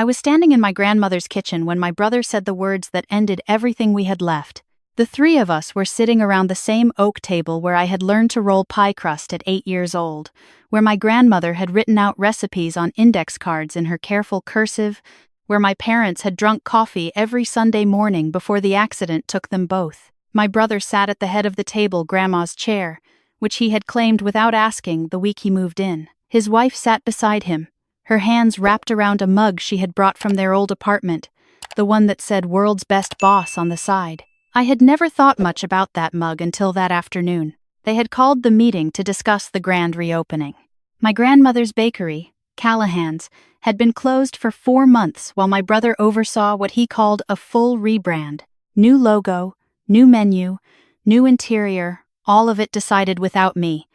I was standing in my grandmother's kitchen when my brother said the words that ended everything we had left. The three of us were sitting around the same oak table where I had learned to roll pie crust at 8 years old, where my grandmother had written out recipes on index cards in her careful cursive, where my parents had drunk coffee every Sunday morning before the accident took them both. My brother sat at the head of the table, Grandma's chair, which he had claimed without asking the week he moved in. His wife sat beside him, her hands wrapped around a mug she had brought from their old apartment, the one that said "World's Best Boss" on the side. I had never thought much about that mug until that afternoon. They had called the meeting to discuss the grand reopening. My grandmother's bakery, Callahan's, had been closed for 4 months while my brother oversaw what he called a full rebrand. New logo, new menu, new interior, all of it decided without me.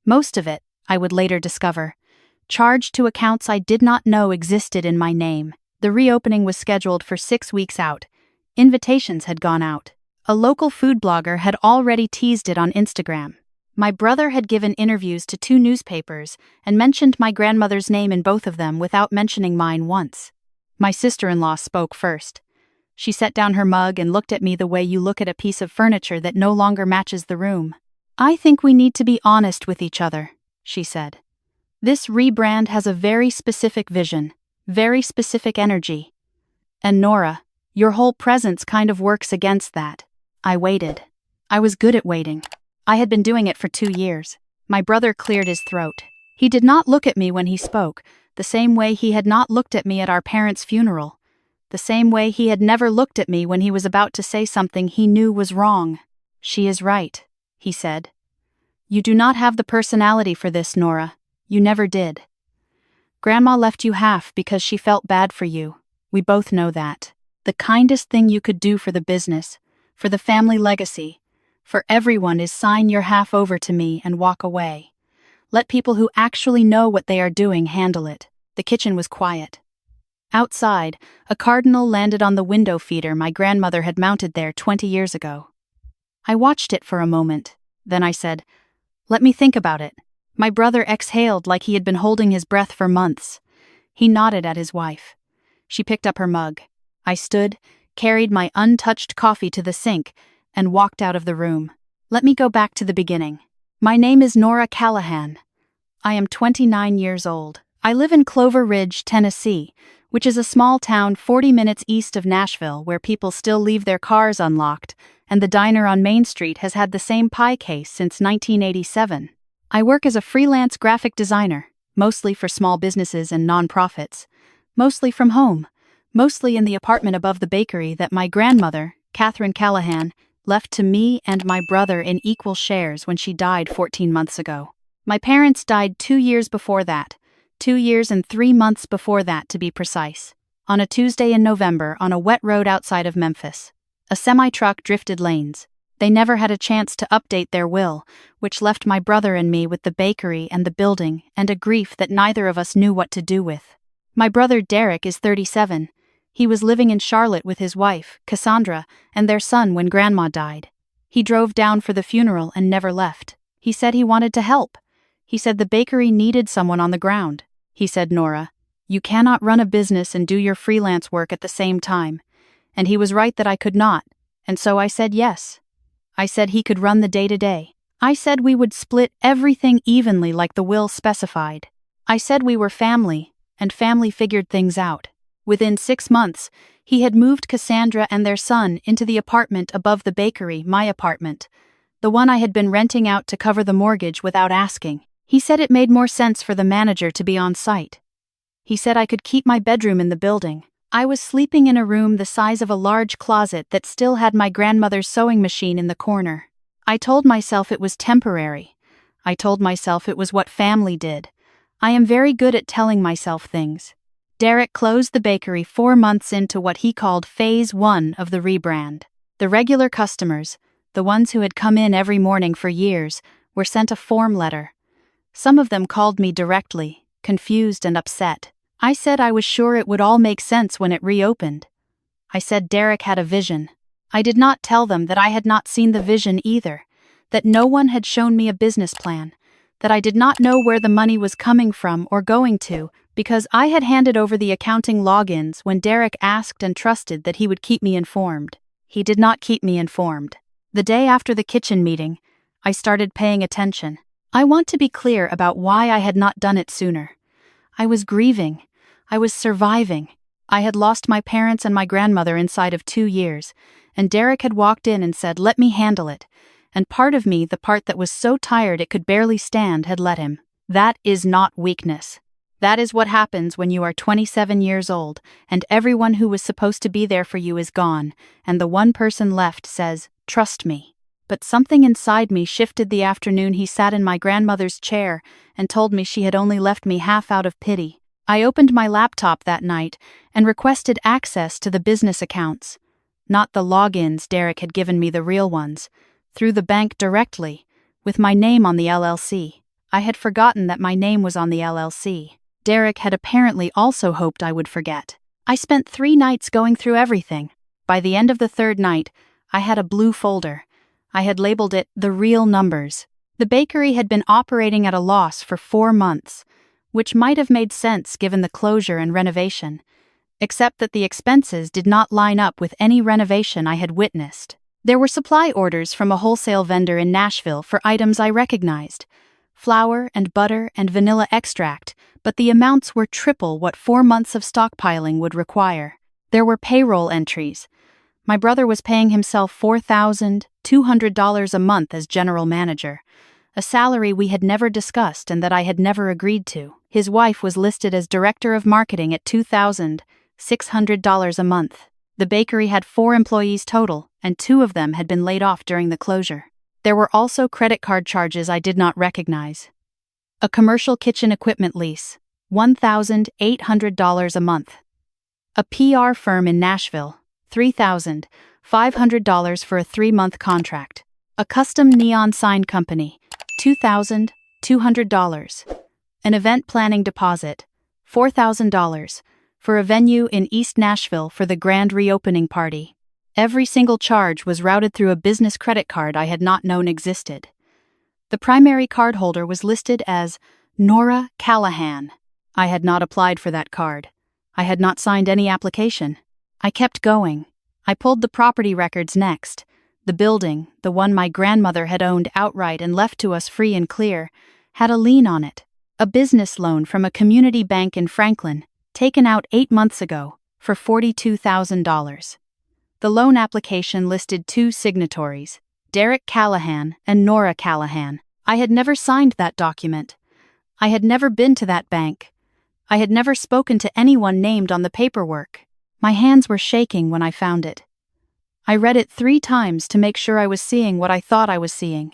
Most of it, I would later discover, charged to accounts I did not know existed in my name. The reopening was scheduled for 6 weeks out. Invitations had gone out. A local food blogger had already teased it on Instagram. My brother had given interviews to 2 newspapers and mentioned my grandmother's name in both of them without mentioning mine once. My sister-in-law spoke first. She set down her mug and looked at me the way you look at a piece of furniture that no longer matches the room. "I think we need to be honest with each other," she said. "This rebrand has a very specific vision, very specific energy. And Nora, your whole presence kind of works against that." I waited. I was good at waiting. I had been doing it for 2 years. My brother cleared his throat. He did not look at me when he spoke, the same way he had not looked at me at our parents' funeral, the same way he had never looked at me when he was about to say something he knew was wrong. "She is right," he said. "You do not have the personality for this, Nora. You never did. Grandma left you half because she felt bad for you. We both know that. The kindest thing you could do for the business, for the family legacy, for everyone is sign your half over to me and walk away. Let people who actually know what they are doing handle it." The kitchen was quiet. Outside, a cardinal landed on the window feeder my grandmother had mounted there 20 years ago. I watched it for a moment. Then I said, "Let me think about it." My brother exhaled like he had been holding his breath for months. He nodded at his wife. She picked up her mug. I stood, carried my untouched coffee to the sink, and walked out of the room. Let me go back to the beginning. My name is Nora Callahan. I am 29 years old. I live in Clover Ridge, Tennessee, which is a small town 40 minutes east of Nashville where people still leave their cars unlocked, and the diner on Main Street has had the same pie case since 1987. I work as a freelance graphic designer, mostly for small businesses and nonprofits, mostly from home, mostly in the apartment above the bakery that my grandmother, Catherine Callahan, left to me and my brother in equal shares when she died 14 months ago. My parents died 2 years before that, 2 years and 3 months before that to be precise, on a Tuesday in November on a wet road outside of Memphis. A semi-truck drifted lanes. They never had a chance to update their will, which left my brother and me with the bakery and the building and a grief that neither of us knew what to do with. My brother Derek is 37. He was living in Charlotte with his wife, Cassandra, and their son when Grandma died. He drove down for the funeral and never left. He said he wanted to help. He said the bakery needed someone on the ground. He said, "Nora, you cannot run a business and do your freelance work at the same time." And he was right that I could not, and so I said yes. I said he could run the day-to-day. I said we would split everything evenly like the will specified. I said we were family, and family figured things out. Within 6 months, he had moved Cassandra and their son into the apartment above the bakery, my apartment, the one I had been renting out to cover the mortgage without asking. He said it made more sense for the manager to be on site. He said I could keep my bedroom in the building. I was sleeping in a room the size of a large closet that still had my grandmother's sewing machine in the corner. I told myself it was temporary. I told myself it was what family did. I am very good at telling myself things. Derek closed the bakery 4 months into what he called Phase 1 of the rebrand. The regular customers, the ones who had come in every morning for years, were sent a form letter. Some of them called me directly, confused and upset. I said I was sure it would all make sense when it reopened. I said Derek had a vision. I did not tell them that I had not seen the vision either, that no one had shown me a business plan, that I did not know where the money was coming from or going to, Because I had handed over the accounting logins when Derek asked and trusted that he would keep me informed. He did not keep me informed. The day after the kitchen meeting, I started paying attention. I want to be clear about why I had not done it sooner. I was grieving. I was surviving. I had lost my parents and my grandmother inside of 2 years, and Derek had walked in and said, "Let me handle it." And part of me, the part that was so tired it could barely stand, had let him. That is not weakness. That is what happens when you are 27 years old, and everyone who was supposed to be there for you is gone, and the one person left says, "Trust me." But something inside me shifted the afternoon he sat in my grandmother's chair and told me she had only left me half out of pity. I opened my laptop that night and requested access to the business accounts. Not the logins, Derek had given me the real ones. Through the bank directly, with my name on the LLC. I had forgotten that my name was on the LLC. Derek had apparently also hoped I would forget. I spent 3 nights going through everything. By the end of the 3rd night, I had a blue folder. I had labeled it "The Real Numbers." The bakery had been operating at a loss for 4 months, which might have made sense given the closure and renovation, except that the expenses did not line up with any renovation I had witnessed. There were supply orders from a wholesale vendor in Nashville for items I recognized: flour and butter and vanilla extract, but the amounts were triple what 4 months of stockpiling would require. There were payroll entries. My brother was paying himself $4,200 a month as general manager, a salary we had never discussed and that I had never agreed to. His wife was listed as director of marketing at $2,600 a month. The bakery had 4 employees total, and 2 of them had been laid off during the closure. There were also credit card charges I did not recognize. A commercial kitchen equipment lease, $1,800 a month. A PR firm in Nashville, $3,500 for a 3-month contract. A custom neon sign company, $2,200. An event planning deposit, $4,000, for a venue in East Nashville for the grand reopening party. Every single charge was routed through a business credit card I had not known existed. The primary cardholder was listed as Nora Callahan. I had not applied for that card. I had not signed any application. I kept going. I pulled the property records next. The building, the one my grandmother had owned outright and left to us free and clear, had a lien on it. A business loan from a community bank in Franklin, taken out 8 months ago, for $42,000. The loan application listed 2 signatories, Derek Callahan and Nora Callahan. I had never signed that document. I had never been to that bank. I had never spoken to anyone named on the paperwork. My hands were shaking when I found it. I read it 3 times to make sure I was seeing what I thought I was seeing.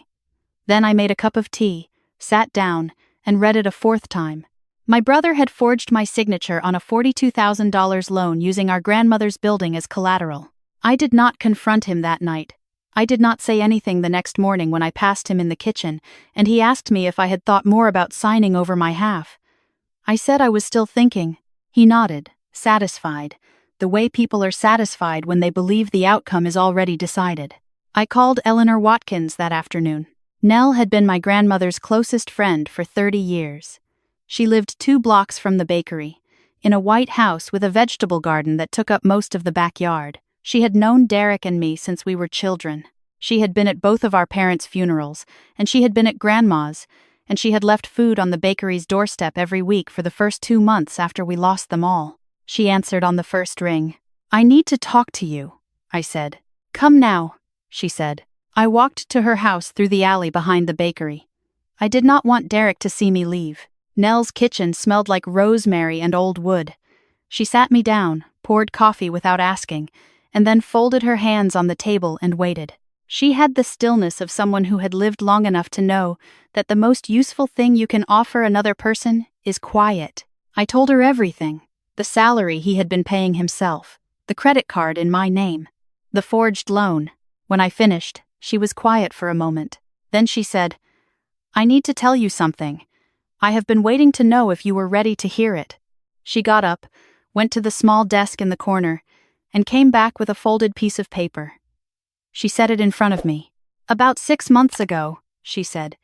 Then I made a cup of tea, sat down, and read it a 4th time. My brother had forged my signature on a $42,000 loan using our grandmother's building as collateral. I did not confront him that night. I did not say anything the next morning when I passed him in the kitchen, and he asked me if I had thought more about signing over my half. I said I was still thinking. He nodded, satisfied, the way people are satisfied when they believe the outcome is already decided. I called Eleanor Watkins that afternoon. Nell had been my grandmother's closest friend for 30 years. She lived 2 blocks from the bakery, in a white house with a vegetable garden that took up most of the backyard. She had known Derek and me since we were children. She had been at both of our parents' funerals, and she had been at Grandma's, and she had left food on the bakery's doorstep every week for the first 2 months after we lost them all. She answered on the first ring. "I need to talk to you," I said. "Come now," she said. I walked to her house through the alley behind the bakery. I did not want Derek to see me leave. Nell's kitchen smelled like rosemary and old wood. She sat me down, poured coffee without asking, and then folded her hands on the table and waited. She had the stillness of someone who had lived long enough to know that the most useful thing you can offer another person is quiet. I told her everything. The salary he had been paying himself, the credit card in my name, the forged loan. When I finished, she was quiet for a moment. Then she said, "I need to tell you something. I have been waiting to know if you were ready to hear it." She got up, went to the small desk in the corner, and came back with a folded piece of paper. She set it in front of me. "About 6 months ago," she said,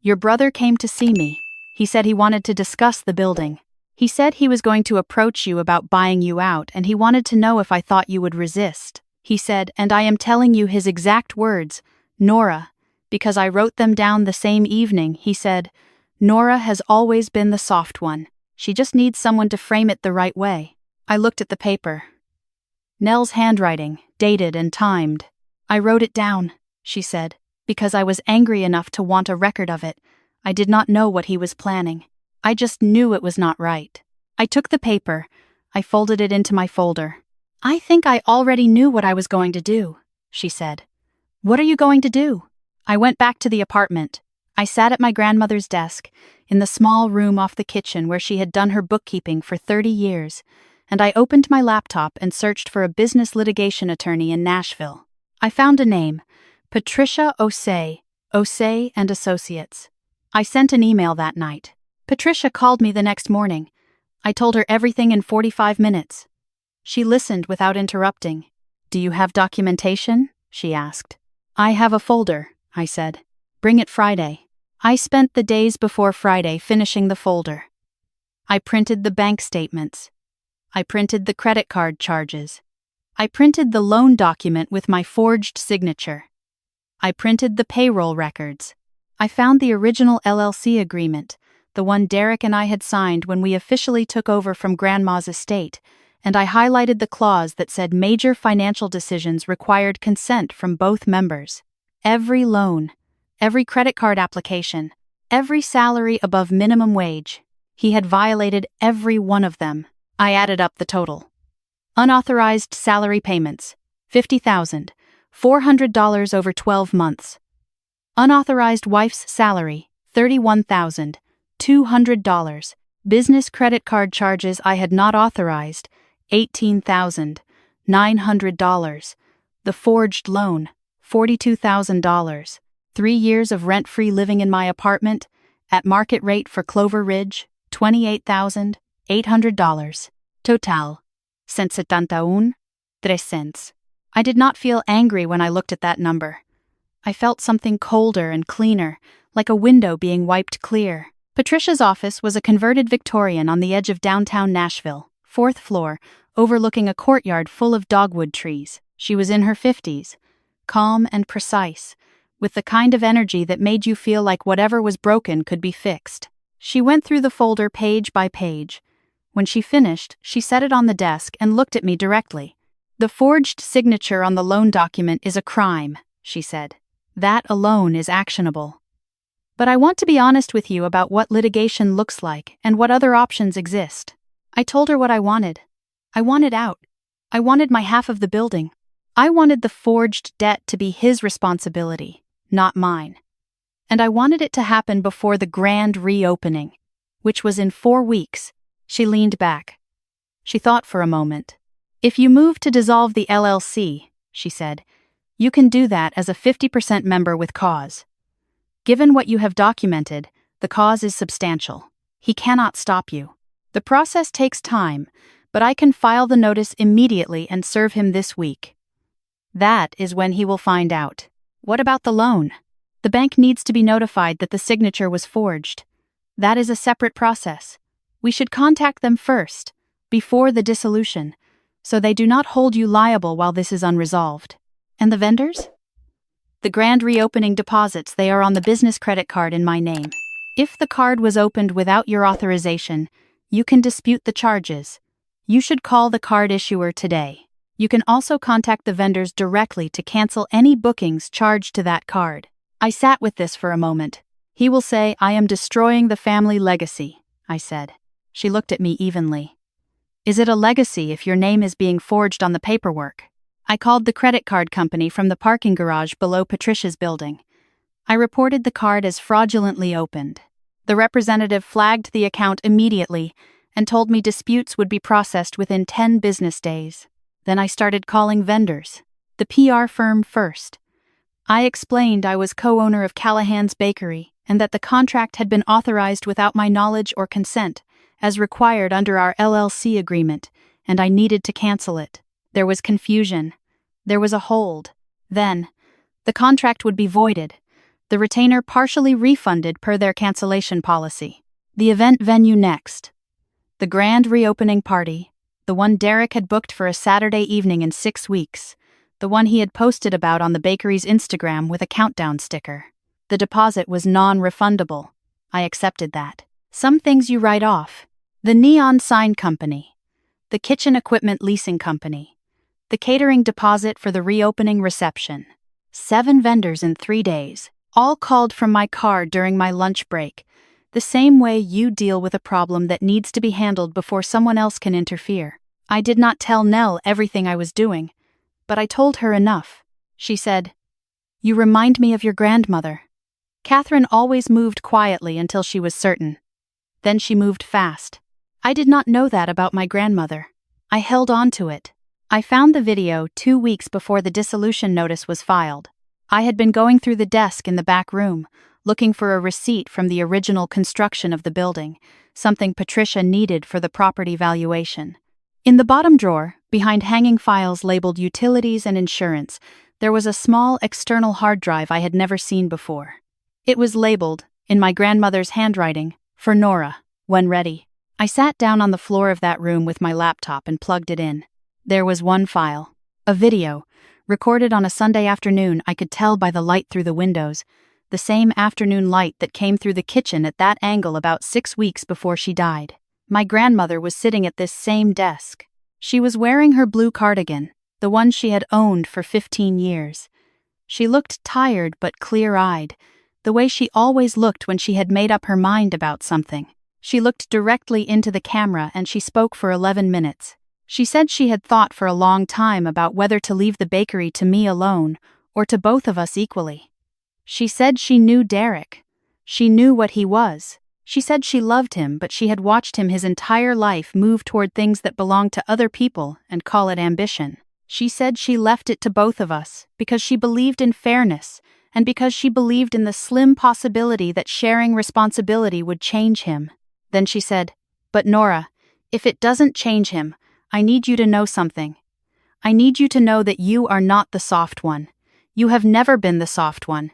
"your brother came to see me. He said he wanted to discuss the building. He said he was going to approach you about buying you out, and he wanted to know if I thought you would resist. He said, and I am telling you his exact words, Nora, because I wrote them down the same evening. He said, Nora has always been the soft one. She just needs someone to frame it the right way. I looked at the paper. Nell's handwriting, dated and timed. I wrote it down, she said, because I was angry enough to want a record of it. I did not know what he was planning. I just knew it was not right. I took the paper. I folded it into my folder. I think I already knew what I was going to do, she said. What are you going to do? I went back to the apartment. I sat at my grandmother's desk, in the small room off the kitchen where she had done her bookkeeping for 30 years, and I opened my laptop and searched for a business litigation attorney in Nashville. I found a name, Patricia Osei, Osei and Associates. I sent an email that night. Patricia called me the next morning. I told her everything in 45 minutes. She listened without interrupting. Do you have documentation? She asked. I have a folder, I said. Bring it Friday. I spent the days before Friday finishing the folder. I printed the bank statements. I printed the credit card charges. I printed the loan document with my forged signature. I printed the payroll records. I found the original LLC agreement, the one Derek and I had signed when we officially took over from Grandma's estate, and I highlighted the clause that said major financial decisions required consent from both members. Every loan, every credit card application, every salary above minimum wage. He had violated every one of them. I added up the total. Unauthorized salary payments, $50,000, $400 over 12 months. Unauthorized wife's salary, $31,200. Business credit card charges I had not authorized, $18,900. The forged loan, $42,000. 3 years of rent-free living in my apartment, at market rate for Clover Ridge, $28,800. Total, $171,300. I did not feel angry when I looked at that number. I felt something colder and cleaner, like a window being wiped clear. Patricia's office was a converted Victorian on the edge of downtown Nashville, 4th floor, overlooking a courtyard full of dogwood trees. She was in her 50s, calm and precise, with the kind of energy that made you feel like whatever was broken could be fixed. She went through the folder page by page. When she finished, she set it on the desk and looked at me directly. The forged signature on the loan document is a crime, she said. That alone is actionable. But I want to be honest with you about what litigation looks like and what other options exist. I told her what I wanted. I wanted out. I wanted my half of the building. I wanted the forged debt to be his responsibility, not mine. And I wanted it to happen before the grand reopening, which was in 4 weeks. She leaned back. She thought for a moment. If you move to dissolve the LLC, she said, you can do that as a 50% member with cause. Given what you have documented, the cause is substantial. He cannot stop you. The process takes time, but I can file the notice immediately and serve him this week. That is when he will find out. What about the loan? The bank needs to be notified that the signature was forged. That is a separate process. We should contact them first, before the dissolution, so they do not hold you liable while this is unresolved. And the vendors? The grand reopening deposits, they are on the business credit card in my name. If the card was opened without your authorization, you can dispute the charges. You should call the card issuer today. You can also contact the vendors directly to cancel any bookings charged to that card. I sat with this for a moment. He will say, I am destroying the family legacy, I said. She looked at me evenly. Is it a legacy if your name is being forged on the paperwork? I called the credit card company from the parking garage below Patricia's building. I reported the card as fraudulently opened. The representative flagged the account immediately and told me disputes would be processed within 10 business days. Then I started calling vendors, the PR firm first. I explained I was co-owner of Callahan's Bakery and that the contract had been authorized without my knowledge or consent, as required under our LLC agreement, and I needed to cancel it. There was confusion. There was a hold. Then, the contract would be voided, the retainer partially refunded per their cancellation policy. The event venue next. The grand reopening party. The one Derek had booked for a Saturday evening in 6 weeks. The one he had posted about on the bakery's Instagram with a countdown sticker. The deposit was non-refundable. I accepted that. Some things you write off. The neon sign company. The kitchen equipment leasing company. The catering deposit for the reopening reception. 7 vendors in 3 days, all called from my car during my lunch break. The same way you deal with a problem that needs to be handled before someone else can interfere. I did not tell Nell everything I was doing, but I told her enough. She said, "You remind me of your grandmother." Catherine always moved quietly until she was certain. Then she moved fast. I did not know that about my grandmother. I held on to it. I found the video 2 weeks before the dissolution notice was filed. I had been going through the desk in the back room, looking for a receipt from the original construction of the building, something Patricia needed for the property valuation. In the bottom drawer, behind hanging files labeled Utilities and Insurance, there was a small external hard drive I had never seen before. It was labeled, in my grandmother's handwriting, for Nora, when ready. I sat down on the floor of that room with my laptop and plugged it in. There was one file, a video, recorded on a Sunday afternoon. I could tell by the light through the windows, the same afternoon light that came through the kitchen at that angle about 6 weeks before she died. My grandmother was sitting at this same desk. She was wearing her blue cardigan, the one she had owned for 15 years. She looked tired but clear-eyed, the way she always looked when she had made up her mind about something. She looked directly into the camera and she spoke for 11 minutes. She said she had thought for a long time about whether to leave the bakery to me alone or to both of us equally. She said she knew Derek. She knew what he was. She said she loved him, but she had watched him his entire life move toward things that belonged to other people and call it ambition. She said she left it to both of us because she believed in fairness and because she believed in the slim possibility that sharing responsibility would change him. Then she said, "But Nora, if it doesn't change him, I need you to know something. I need you to know that you are not the soft one. You have never been the soft one.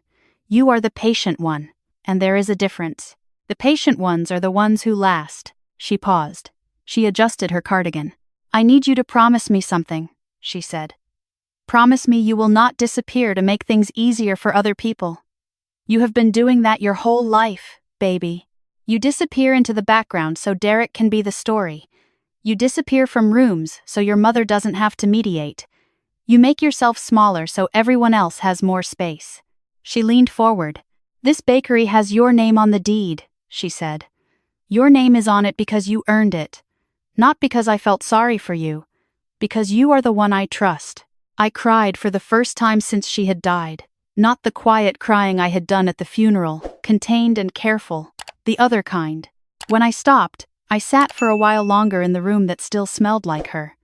You are the patient one, and there is a difference. The patient ones are the ones who last." She paused. She adjusted her cardigan. "I need you to promise me something," she said. "Promise me you will not disappear to make things easier for other people. You have been doing that your whole life, baby. You disappear into the background so Derek can be the story. You disappear from rooms so your mother doesn't have to mediate. You make yourself smaller so everyone else has more space." She leaned forward. "This bakery has your name on the deed," she said. "Your name is on it because you earned it. Not because I felt sorry for you. Because you are the one I trust." I cried for the first time since she had died. Not the quiet crying I had done at the funeral, contained and careful. The other kind. When I stopped, I sat for a while longer in the room that still smelled like her.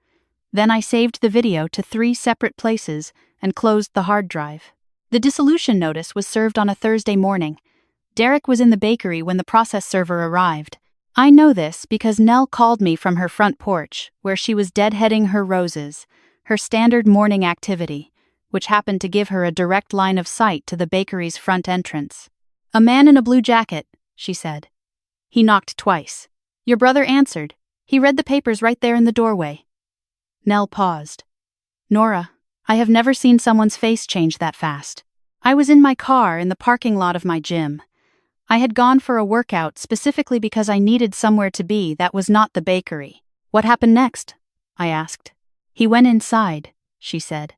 Then I saved the video to 3 separate places and closed the hard drive. The dissolution notice was served on a Thursday morning. Derek was in the bakery when the process server arrived. I know this because Nell called me from her front porch, where she was deadheading her roses, her standard morning activity, which happened to give her a direct line of sight to the bakery's front entrance. "A man in a blue jacket," she said. "He knocked twice. Your brother answered. He read the papers right there in the doorway." Nell paused. "Nora, I have never seen someone's face change that fast. I was in my car in the parking lot of my gym. I had gone for a workout specifically because I needed somewhere to be that was not the bakery." "What happened next?" I asked. "He went inside," she said.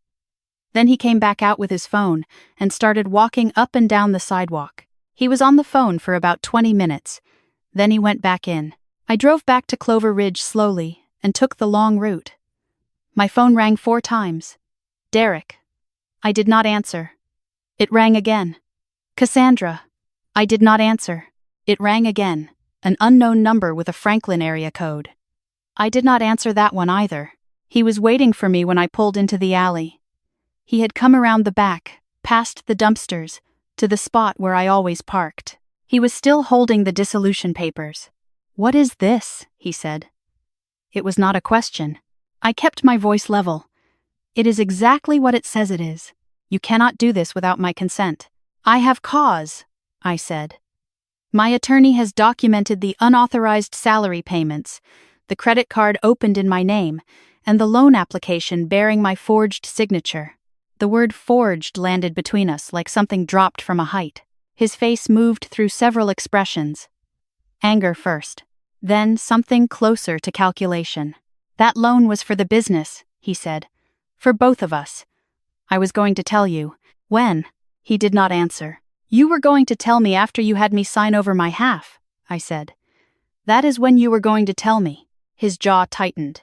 Then he came back out with his phone and started walking up and down the sidewalk. He was on the phone for about 20 minutes. Then he went back in. I drove back to Clover Ridge slowly and took the long route. My phone rang 4 times. "Derek." I did not answer. It rang again. "Cassandra." I did not answer. It rang again, an unknown number with a Franklin area code. I did not answer that one either. He was waiting for me when I pulled into the alley. He had come around the back, past the dumpsters, to the spot where I always parked. He was still holding the dissolution papers. "What is this?" he said. It was not a question. I kept my voice level. "It is exactly what it says it is. You cannot do this without my consent." "I have cause," I said. "My attorney has documented the unauthorized salary payments, The credit card opened in my name, and the loan application bearing my forged signature. The word forged landed between us like something dropped from a height. His face moved through several expressions. Anger first, then something closer to calculation. That loan was for the business, he said. For both of us. I was going to tell you. When? He did not answer. You were going to tell me after you had me sign over my half, I said. That is when you were going to tell me. His jaw tightened.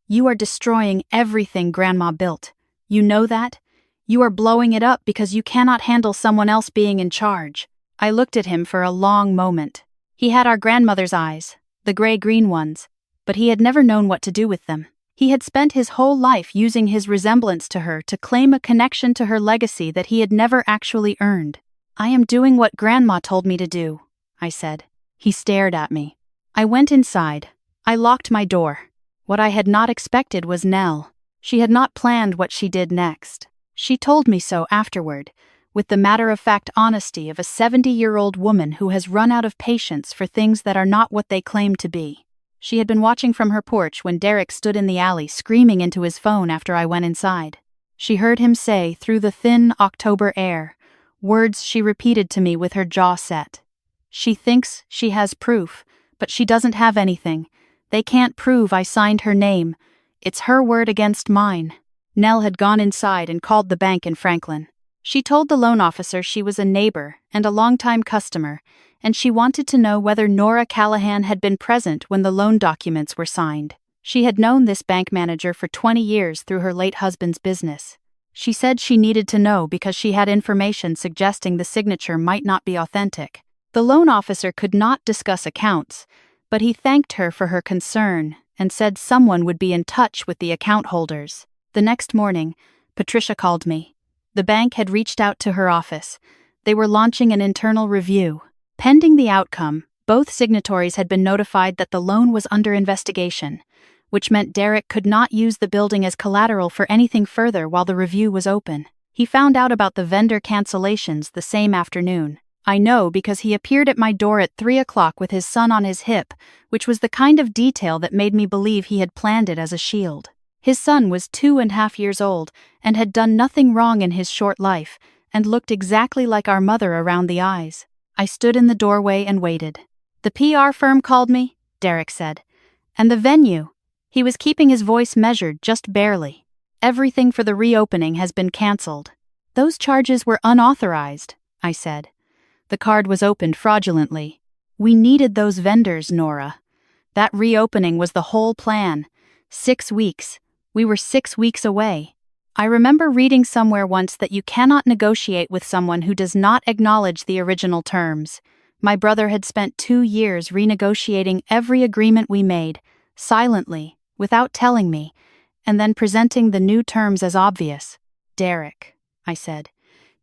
You are destroying everything Grandma built. You know that? You are blowing it up because you cannot handle someone else being in charge. I looked at him for a long moment. He had our grandmother's eyes, the gray-green ones, but he had never known what to do with them. He had spent his whole life using his resemblance to her to claim a connection to her legacy that he had never actually earned. I am doing what Grandma told me to do, I said. He stared at me. I went inside. I locked my door. What I had not expected was Nell. She had not planned what she did next. She told me so afterward, with the matter-of-fact honesty of a 70-year-old woman who has run out of patience for things that are not what they claim to be. She had been watching from her porch when Derek stood in the alley screaming into his phone after I went inside. She heard him say, through the thin October air, words she repeated to me with her jaw set. She thinks she has proof, but she doesn't have anything. They can't prove I signed her name. It's her word against mine. Nell had gone inside and called the bank in Franklin. She told the loan officer she was a neighbor and a longtime customer, and she wanted to know whether Nora Callahan had been present when the loan documents were signed. She had known this bank manager for 20 years through her late husband's business. She said she needed to know because she had information suggesting the signature might not be authentic. The loan officer could not discuss accounts, but he thanked her for her concern and said someone would be in touch with the account holders. The next morning, Patricia called me. The bank had reached out to her office. They were launching an internal review. Pending the outcome, both signatories had been notified that the loan was under investigation, which meant Derek could not use the building as collateral for anything further while the review was open. He found out about the vendor cancellations the same afternoon. I know because he appeared at my door at 3 o'clock with his son on his hip, which was the kind of detail that made me believe he had planned it as a shield. His son was 2.5 years old and had done nothing wrong in his short life and looked exactly like our mother around the eyes. I stood in the doorway and waited. The PR firm called me, Derek said. And the venue. He was keeping his voice measured just barely. Everything for the reopening has been canceled. Those charges were unauthorized, I said. The card was opened fraudulently. We needed those vendors, Nora. That reopening was the whole plan. 6 weeks. We were 6 weeks away. I remember reading somewhere once that you cannot negotiate with someone who does not acknowledge the original terms. My brother had spent 2 years renegotiating every agreement we made, silently, without telling me, and then presenting the new terms as obvious. Derek, I said,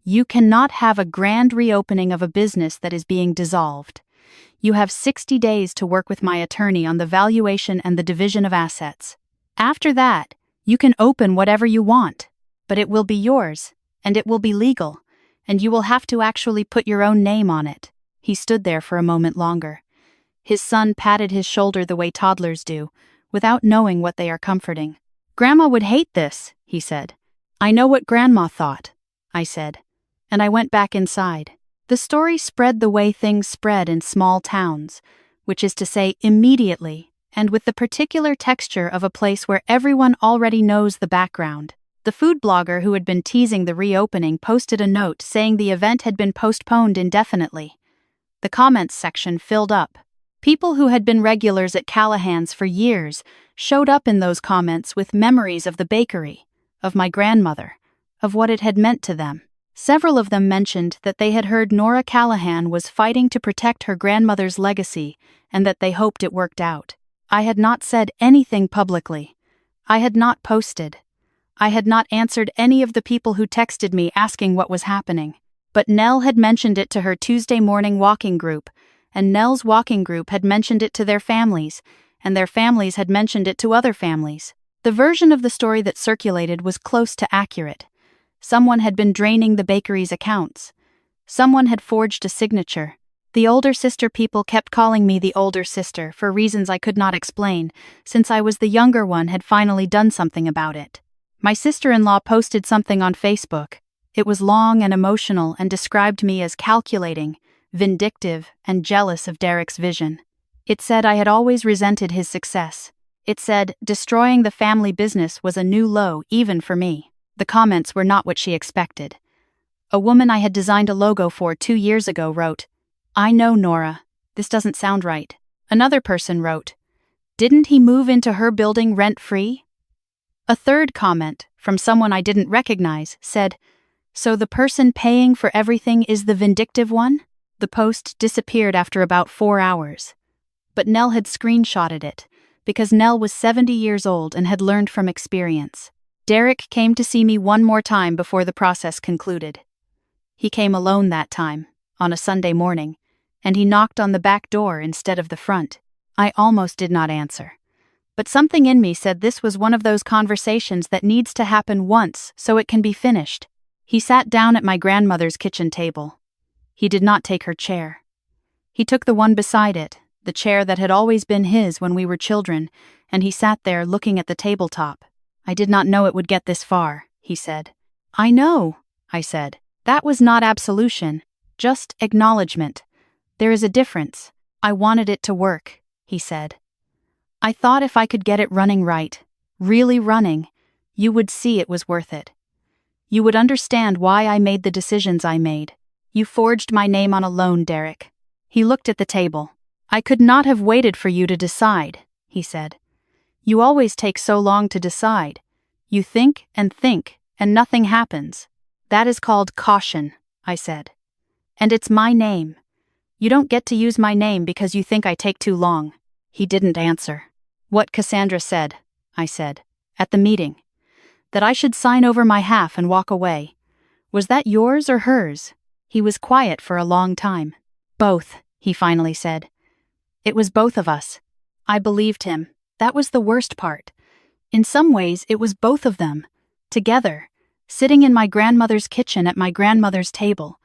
you cannot have a grand reopening of a business that is being dissolved. You have 60 days to work with my attorney on the valuation and the division of assets. After that, you can open whatever you want, but it will be yours, and it will be legal, and you will have to actually put your own name on it. He stood there for a moment longer. His son patted his shoulder the way toddlers do, without knowing what they are comforting. Grandma would hate this, he said. I know what Grandma thought, I said, and I went back inside. The story spread the way things spread in small towns, which is to say immediately, and with the particular texture of a place where everyone already knows the background. The food blogger who had been teasing the reopening posted a note saying the event had been postponed indefinitely. The comments section filled up. People who had been regulars at Callahan's for years showed up in those comments with memories of the bakery, of my grandmother, of what it had meant to them. Several of them mentioned that they had heard Nora Callahan was fighting to protect her grandmother's legacy and that they hoped it worked out. I had not said anything publicly. I had not posted. I had not answered any of the people who texted me asking what was happening. But Nell had mentioned it to her Tuesday morning walking group, and Nell's walking group had mentioned it to their families, and their families had mentioned it to other families. The version of the story that circulated was close to accurate. Someone had been draining the bakery's accounts. Someone had forged a signature. The older sister people kept calling me the older sister for reasons I could not explain, since I was the younger one had finally done something about it. My sister-in-law posted something on Facebook. It was long and emotional and described me as calculating, vindictive, and jealous of Derek's vision. It said I had always resented his success. It said destroying the family business was a new low even for me. The comments were not what she expected. A woman I had designed a logo for 2 years ago wrote, "I know, Nora. This doesn't sound right." Another person wrote, "Didn't he move into her building rent-free?" A third comment, from someone I didn't recognize, said, "So the person paying for everything is the vindictive one?" The post disappeared after about 4 hours. But Nell had screenshotted it, because Nell was 70 years old and had learned from experience. Derek came to see me one more time before the process concluded. He came alone that time, on a Sunday morning, and he knocked on the back door instead of the front. I almost did not answer. But something in me said this was one of those conversations that needs to happen once so it can be finished. He sat down at my grandmother's kitchen table. He did not take her chair. He took the one beside it, the chair that had always been his when we were children, and he sat there looking at the tabletop. "I did not know it would get this far," he said. "I know," I said. "That was not absolution, just acknowledgement. There is a difference. I wanted it to work," he said. "I thought if I could get it running right, really running, you would see it was worth it. You would understand why I made the decisions I made. You forged my name on a loan, Derek." He looked at the table. "I could not have waited for you to decide," he said. "You always take so long to decide. You think, and nothing happens. That is called caution," I said. "And it's my name. You don't get to use my name because you think I take too long." He didn't answer. "What Cassandra said," I said, "at the meeting. That I should sign over my half and walk away. Was that yours or hers?" He was quiet for a long time. "Both," he finally said. "It was both of us." I believed him. That was the worst part. In some ways, it was both of them, together, sitting in my grandmother's kitchen at my grandmother's table,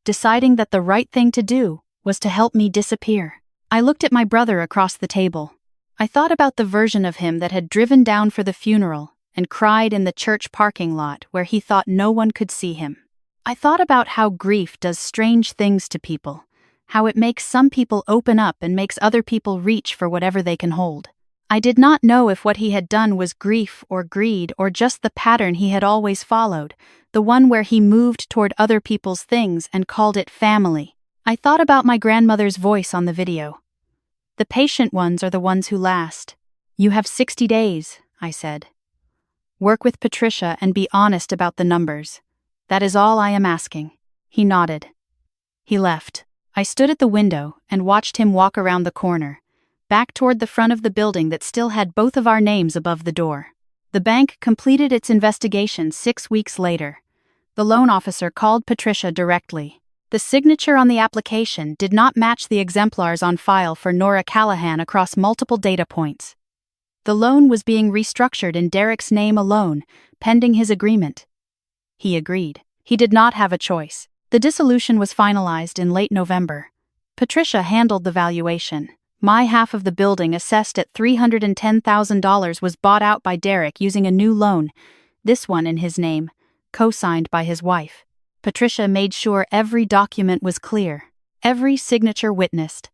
deciding that the right thing to do was to help me disappear. I looked at my brother across the table. I thought about the version of him that had driven down for the funeral and cried in the church parking lot where he thought no one could see him. I thought about how grief does strange things to people, how it makes some people open up and makes other people reach for whatever they can hold. I did not know if what he had done was grief or greed or just the pattern he had always followed, the one where he moved toward other people's things and called it family. I thought about my grandmother's voice on the video. "The patient ones are the ones who last. You have 60 days, I said. "Work with Patricia and be honest about the numbers. That is all I am asking." He nodded. He left. I stood at the window and watched him walk around the corner, back toward the front of the building that still had both of our names above the door. The bank completed its investigation 6 weeks later. The loan officer called Patricia directly. The signature on the application did not match the exemplars on file for Nora Callahan across multiple data points. The loan was being restructured in Derek's name alone, pending his agreement. He agreed. He did not have a choice. The dissolution was finalized in late November. Patricia handled the valuation. My half of the building, assessed at $310,000, was bought out by Derek using a new loan, this one in his name, co-signed by his wife. Patricia made sure every document was clear, every signature witnessed,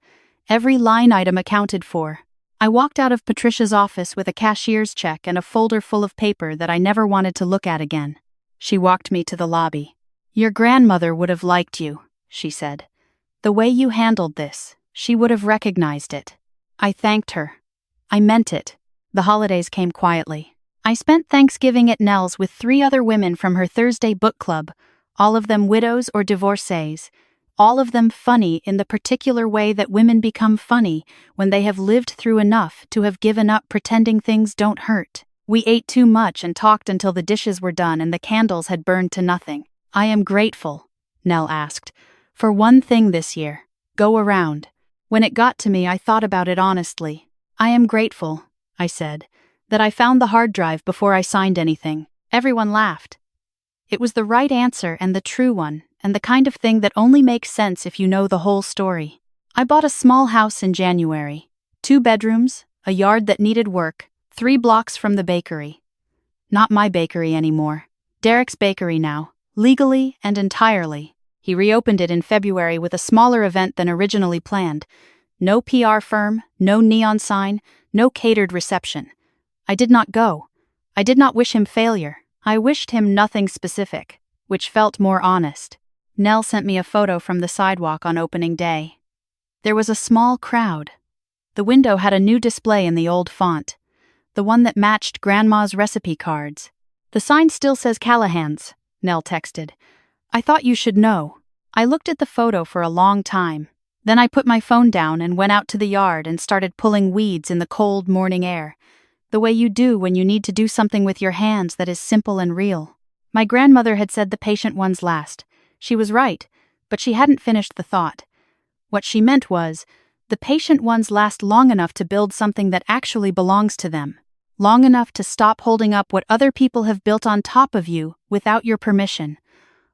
every line item accounted for. I walked out of Patricia's office with a cashier's check and a folder full of paper that I never wanted to look at again. She walked me to the lobby. "Your grandmother would have liked you," she said. "The way you handled this, she would have recognized it." I thanked her. I meant it. The holidays came quietly. I spent Thanksgiving at Nell's with 3 other women from her Thursday book club, all of them widows or divorcees, all of them funny in the particular way that women become funny when they have lived through enough to have given up pretending things don't hurt. We ate too much and talked until the dishes were done and the candles had burned to nothing. "I am grateful," Nell asked, "for one thing this year. Go around." When it got to me, I thought about it honestly. "I am grateful," I said, "that I found the hard drive before I signed anything." Everyone laughed. It was the right answer and the true one, and the kind of thing that only makes sense if you know the whole story. I bought a small house in January. 2 bedrooms, a yard that needed work, 3 blocks from the bakery. Not my bakery anymore. Derek's bakery now, legally and entirely. He reopened it in February with a smaller event than originally planned. No PR firm, no neon sign, no catered reception. I did not go. I did not wish him failure. I wished him nothing specific, which felt more honest. Nell sent me a photo from the sidewalk on opening day. There was a small crowd. The window had a new display in the old font, the one that matched Grandma's recipe cards. "The sign still says Callahan's," Nell texted. "I thought you should know." I looked at the photo for a long time. Then I put my phone down and went out to the yard and started pulling weeds in the cold morning air, the way you do when you need to do something with your hands that is simple and real. My grandmother had said the patient ones last. She was right, but she hadn't finished the thought. What she meant was, the patient ones last long enough to build something that actually belongs to them. Long enough to stop holding up what other people have built on top of you without your permission.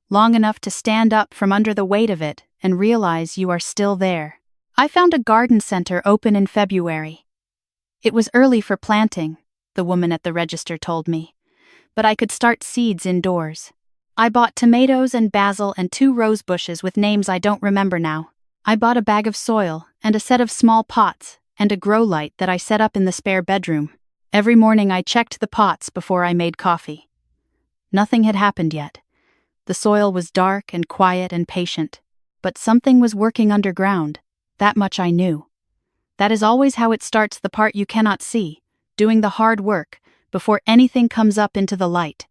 Long enough to stand up from under the weight of it and realize you are still there. I found a garden center open in February. It was early for planting, the woman at the register told me, but I could start seeds indoors. I bought tomatoes and basil and 2 rose bushes with names I don't remember now. I bought a bag of soil and a set of small pots and a grow light that I set up in the spare bedroom. Every morning I checked the pots before I made coffee. Nothing had happened yet. The soil was dark and quiet and patient, but something was working underground. That much I knew. That is always how it starts, the part you cannot see, doing the hard work, before anything comes up into the light.